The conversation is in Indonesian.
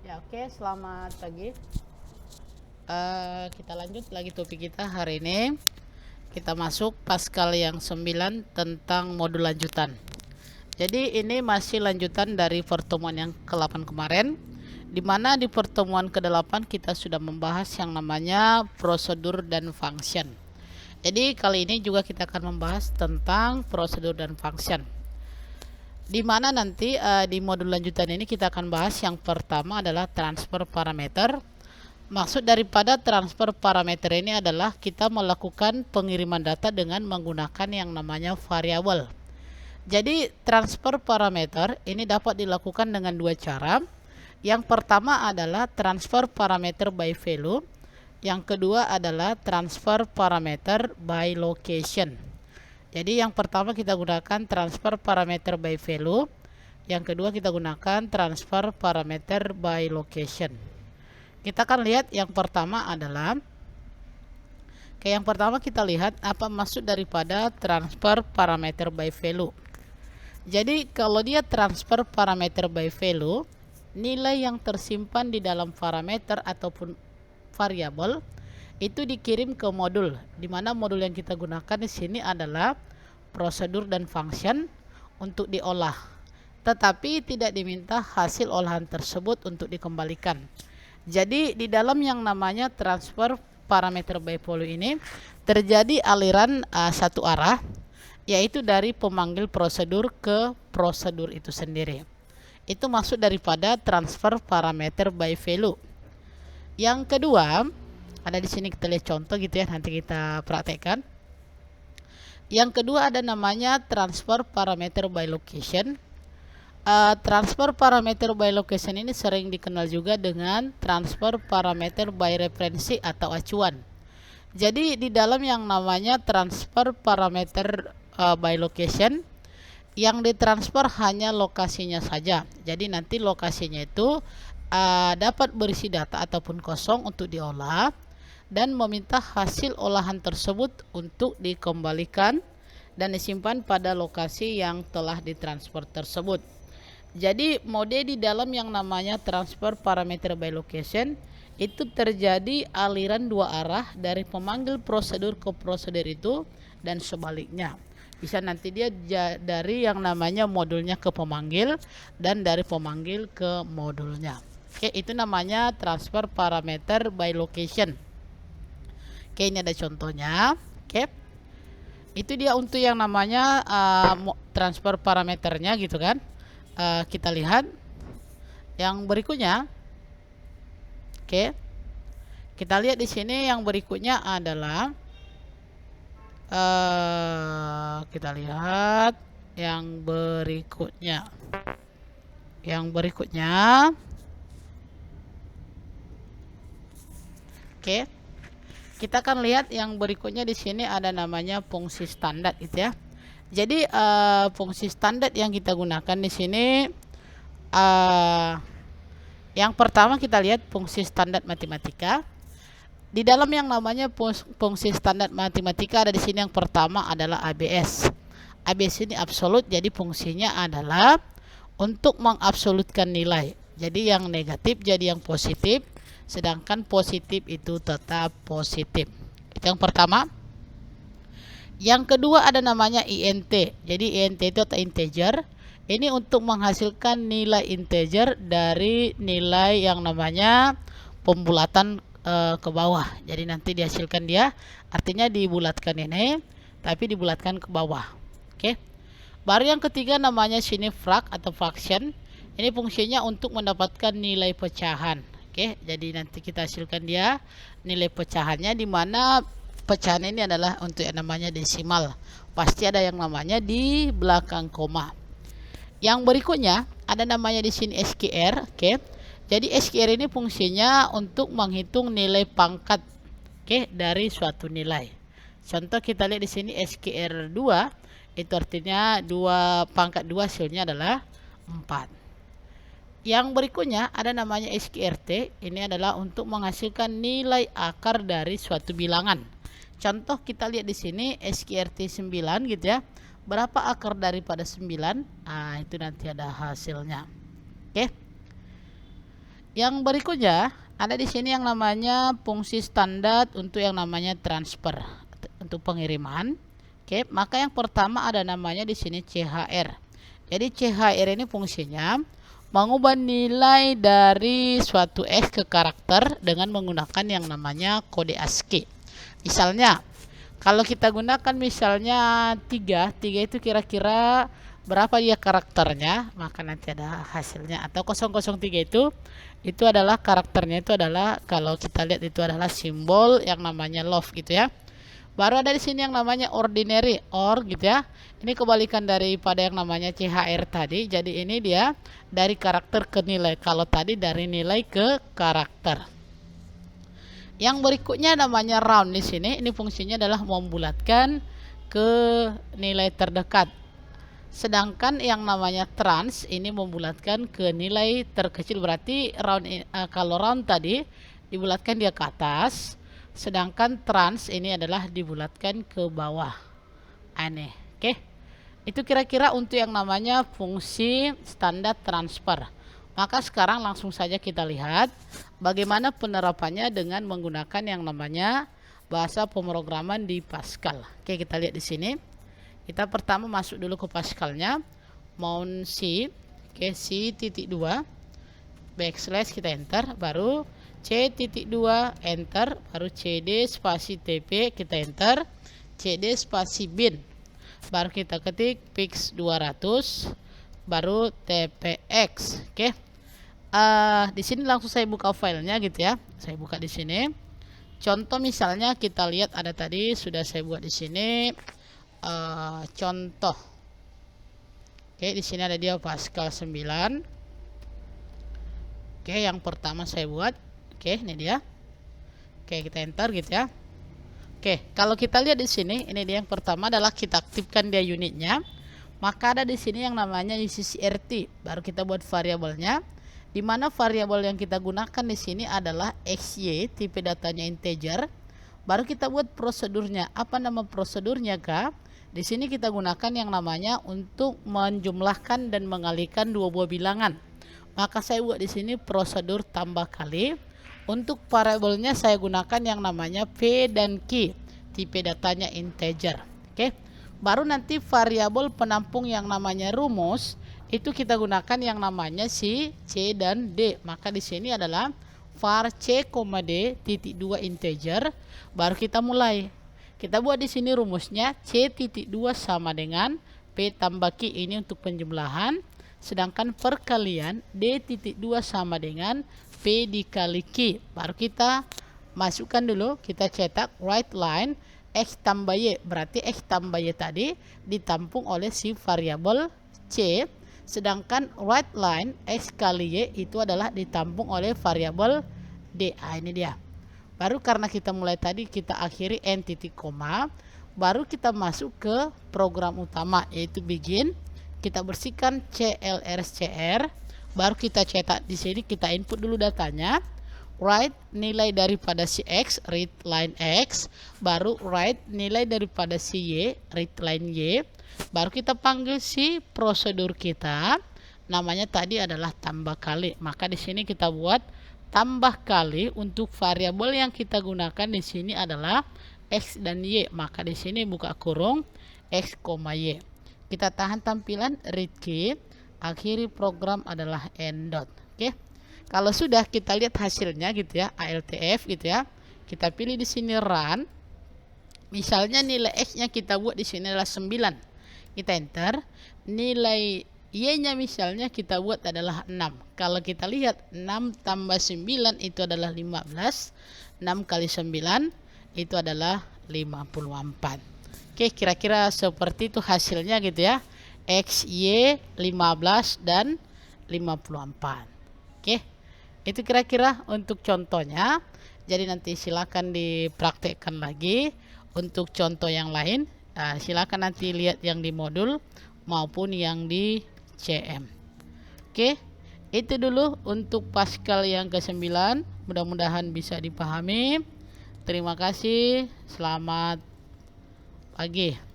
Ya, oke, selamat pagi. Kita lanjut lagi topik kita hari ini. Kita masuk Pascal yang 9 tentang modul lanjutan. Jadi ini masih lanjutan dari pertemuan yang ke-8 kemarin, di mana di pertemuan ke-8 kita sudah membahas yang namanya prosedur dan function. Jadi kali ini juga kita akan membahas tentang prosedur dan function. Di mana nanti di modul lanjutan ini kita akan bahas yang pertama adalah transfer parameter. Maksud daripada transfer parameter ini adalah kita melakukan pengiriman data dengan menggunakan yang namanya variabel. Jadi transfer parameter ini dapat dilakukan dengan dua cara. Yang pertama adalah transfer parameter by value. Yang kedua adalah transfer parameter by location. Jadi yang pertama kita gunakan transfer parameter by value. Yang kedua kita gunakan transfer parameter by location. Kita akan lihat yang pertama adalah yang pertama kita lihat apa maksud daripada transfer parameter by value. Jadi kalau dia transfer parameter by value, nilai yang tersimpan di dalam parameter ataupun variabel itu dikirim ke modul, di mana modul yang kita gunakan di sini adalah prosedur dan function untuk diolah. Tetapi tidak diminta hasil olahan tersebut untuk dikembalikan. Jadi di dalam yang namanya transfer parameter by value ini terjadi aliran satu arah, yaitu dari pemanggil prosedur ke prosedur itu sendiri. Itu maksud daripada transfer parameter by value. Yang kedua, ada di sini kita lihat contoh gitu ya, nanti kita praktekkan. Yang kedua ada namanya transfer parameter by location. Transfer parameter by location ini sering dikenal juga dengan transfer parameter by referensi atau acuan. Jadi di dalam yang namanya transfer parameter by location, yang ditransfer hanya lokasinya saja. Jadi nanti lokasinya itu dapat berisi data ataupun kosong untuk diolah dan meminta hasil olahan tersebut untuk dikembalikan dan disimpan pada lokasi yang telah ditransfer tersebut. Jadi mode di dalam yang namanya transfer parameter by location itu terjadi aliran dua arah dari pemanggil prosedur ke prosedur itu dan sebaliknya. Bisa nanti dia dari yang namanya modulnya ke pemanggil dan dari pemanggil ke modulnya. Oke, itu namanya transfer parameter by location. Oke, ini ada contohnya. Oke. Itu dia untuk yang namanya transfer parameternya gitu kan. Kita lihat yang berikutnya. Oke. Kita lihat di sini yang berikutnya adalah kita lihat yang berikutnya. Yang berikutnya. Oke. Kita akan lihat yang berikutnya di sini ada namanya fungsi standar gitu ya. Jadi fungsi standar yang kita gunakan di sini yang pertama kita lihat fungsi standar matematika. Di dalam yang namanya fungsi standar matematika ada di sini yang pertama adalah ABS. ABS ini absolut, jadi fungsinya adalah untuk mengabsolutkan nilai. Jadi yang negatif jadi yang positif, sedangkan positif itu tetap positif. Itu yang pertama. Yang kedua ada namanya INT. Jadi INT itu integer. Ini untuk menghasilkan nilai integer dari nilai yang namanya pembulatan ke bawah. Jadi nanti dihasilkan dia, artinya dibulatkan ini, tapi dibulatkan ke bawah. Oke. Baru yang ketiga namanya sini frak atau fraction. Ini fungsinya untuk mendapatkan nilai pecahan. Oke. Jadi nanti kita hasilkan dia nilai pecahannya, di mana pecahan ini adalah untuk yang namanya desimal. Pasti ada yang namanya di belakang koma. Yang berikutnya ada namanya di sini SQR, oke. Jadi SQR ini fungsinya untuk menghitung nilai pangkat, oke, dari suatu nilai. Contoh kita lihat di sini SQR 2, itu artinya pangkat 2 hasilnya adalah 4. Yang berikutnya ada namanya SQRT, ini adalah untuk menghasilkan nilai akar dari suatu bilangan. Contoh kita lihat di sini SQRT 9 gitu ya. Berapa akar daripada 9? Itu nanti ada hasilnya. Oke. Yang berikutnya ada di sini yang namanya fungsi standar untuk yang namanya transfer untuk pengiriman. Oke, maka yang pertama ada namanya di sini CHR. Jadi CHR ini fungsinya mengubah nilai dari suatu X ke karakter dengan menggunakan yang namanya kode ASCII. Misalnya, kalau kita gunakan misalnya 3 itu kira-kira berapa dia karakternya, maka nanti ada hasilnya. Atau 003 itu adalah karakternya, itu adalah kalau kita lihat itu adalah simbol yang namanya love gitu ya. Baru ada di sini yang namanya ordinary or gitu ya. Ini kebalikan daripada yang namanya CHR tadi. Jadi ini dia dari karakter ke nilai. Kalau tadi dari nilai ke karakter. Yang berikutnya namanya round di sini. Ini fungsinya adalah membulatkan ke nilai terdekat. Sedangkan yang namanya trans ini membulatkan ke nilai terkecil. Berarti round kalau round tadi dibulatkan dia ke atas. Sedangkan trans ini adalah dibulatkan ke bawah. Aneh. Oke. Itu kira-kira untuk yang namanya fungsi standar transfer. Maka sekarang langsung saja kita lihat bagaimana penerapannya dengan menggunakan yang namanya bahasa pemrograman di Pascal. Oke, kita lihat di sini. Kita pertama masuk dulu ke Pascalnya. Mount C. Oke, C.2 backslash kita enter, baru C.2 enter, baru CD spasi TP kita enter, CD spasi bin, baru kita ketik pix 200, baru TPX. Oke. Di sini langsung saya buka filenya gitu ya. Saya buka di sini. Contoh misalnya kita lihat ada tadi sudah saya buat di sini contoh. Oke, di sini ada dia Pascal 9. Oke, yang pertama saya buat. Oke, ini dia. Oke, kita enter gitu ya. Oke, kalau kita lihat di sini, ini dia yang pertama adalah kita aktifkan dia unitnya. Maka ada di sini yang namanya UCCRT. Baru kita buat variabelnya. Di mana variabel yang kita gunakan di sini adalah XY, tipe datanya integer. Baru kita buat prosedurnya. Apa nama prosedurnya, Kak? Di sini kita gunakan yang namanya untuk menjumlahkan dan mengalihkan dua buah bilangan. Maka saya buat di sini prosedur tambah kali. Untuk variabelnya saya gunakan yang namanya P dan Q, tipe datanya integer. Oke. Baru nanti variabel penampung yang namanya rumus itu kita gunakan yang namanya C dan D. Maka di sini adalah var C, D titik 2 integer. Baru kita mulai. Kita buat di sini rumusnya C.2 sama dengan P tambah Q, ini untuk penjumlahan. Sedangkan perkalian D.2 sama dengan P dikali Q. Baru kita masukkan dulu, kita cetak right line X tambah Y. Berarti X tambah Y tadi ditampung oleh si variabel C. Sedangkan right line X kali Y itu adalah ditampung oleh variabel D. Ini dia. Baru karena kita mulai tadi kita akhiri N titik koma. Baru kita masuk ke program utama yaitu begin. Kita bersihkan CLRCR. Baru kita cetak di sini, kita input dulu datanya. Write nilai daripada si X, read line X. Baru write nilai daripada si Y, read line Y. Baru kita panggil si prosedur kita. Namanya tadi adalah tambah kali. Maka di sini kita buat tambah kali untuk variabel yang kita gunakan di sini adalah X dan Y. Maka di sini buka kurung X, Y. Kita tahan tampilan read key. Akhiri program adalah end dot. Oke. Kalau sudah kita lihat hasilnya gitu ya, ALTF gitu ya. Kita pilih di sini run. Misalnya nilai X-nya kita buat di sini adalah 9. Kita enter. Nilai Y-nya misalnya kita buat adalah 6. Kalau kita lihat 6 tambah 9 itu adalah 15. 6 kali 9 itu adalah 54. Oke, kira-kira seperti itu hasilnya gitu ya. X, Y, 15 dan 54. Oke, itu kira-kira untuk contohnya. Jadi nanti silakan dipraktekkan lagi. Untuk contoh yang lain, silakan nanti lihat yang di modul maupun yang di CM. Oke, itu dulu untuk Pascal yang ke-9. Mudah-mudahan bisa dipahami. Terima kasih. Selamat pagi.